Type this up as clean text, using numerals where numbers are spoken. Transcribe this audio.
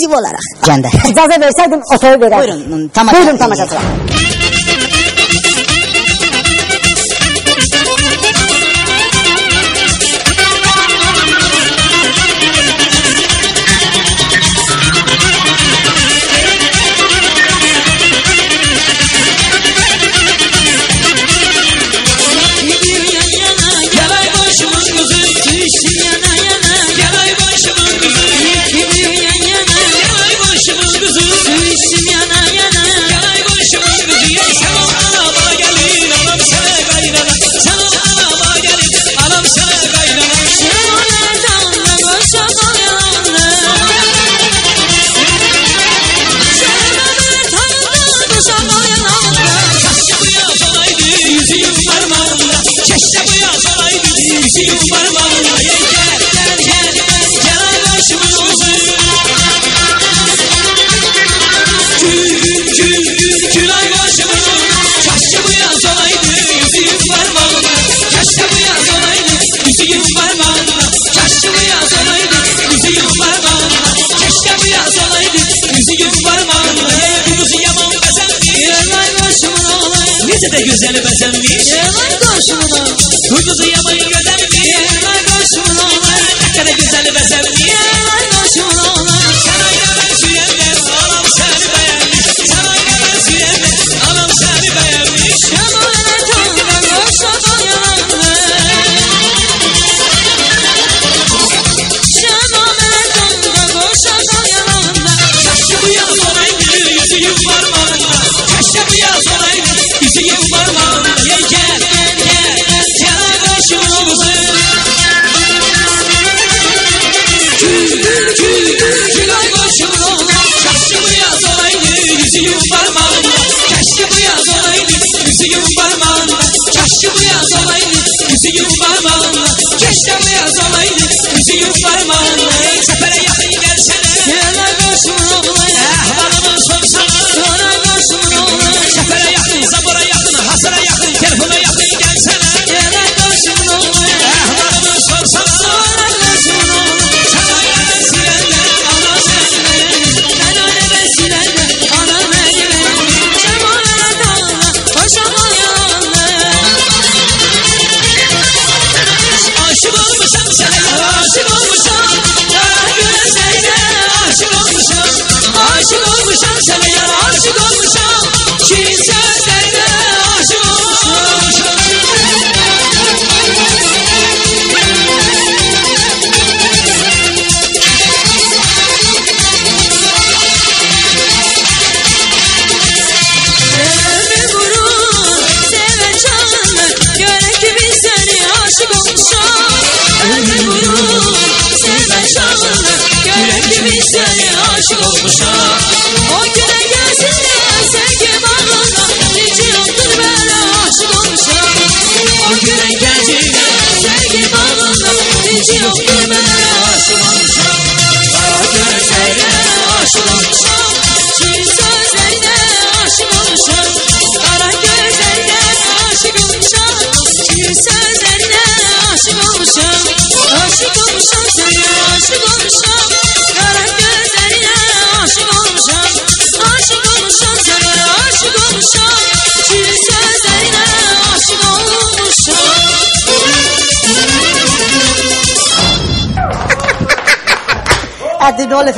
ekskluziv olarak. Cende. İcazə versəydin otoyu verərdim. Buyurun tamaşa. Buyurun tamaşaçılar. Güzel bezenmiş Yelay koşumuna Kuykuzu yaman güzelmiş Yelay koşumuna Ne kadar güzel bezenmiş Yelay koşumuna Sen aynadan sürenler Anam seni beğenmiş Sen aynadan sürenler Anam seni beğenmiş Yamanına tanrıdan Koşa koyananlar Yamanına tanrıdan Koşa koyananlar Keşke bu yaz olaydı Yüzüğüm parmağında Keşke bu yaz olaydı Yüzüğüm parmağında Gel koşumuzu Kül ay koşumuna Keşke bu yaz olaydı Yüzüğüm parmağında Keşke bu yaz olaydı Yüzüğüm parmağında Keşke bu yaz olaydı Yüzüğüm parmağında Keşke bu yaz olaydı Yüzüğüm parmağında Sefere yakın gelsene Yelay koşumuna Ahvalımı sorsana Yelay koşumuna Sefere yakın, zabura yakın, hasara yakın, telefona yakın gelsene Yelay koşumuna Ahvalımı sorsana Yelay koşumuna Sen aynen silenler, ana seni beğenmiş Ben aynen silenler, ana beni beğenmiş Cemal'e dağına koşa koyanlar Aşık olmuşam sana, aşık olmuşam Kara gözlerine aşık olmuşam Aşık olmuşam sana ya, aşık olmuşam Şirin sözlerine aşık olmuşam Ömür vurur, seven canlı Görek gibi seni aşık olmuşam Ömür vurur, seven canlı Görek gibi seni aşık olmuşam O güne gelsin de sevgi bağında Niçin yoktur böyle aşık olmuşam O güne gelsin de sevgi bağında Niçin yoktur böyle aşık olmuşam O gözlerine aşık olmuşam Şirin sözlerine aşık olmuşam Kara gözlerine aşık olmuşam Şirin sözlerine aşık olmuşam Aşık olmuşam sana aşık olmuşam Kara gözlerine aşık olmuşam Aşık olmuşam sana aşık olmuşam Şirin sözlerine aşık olmuşam Hadi ne olur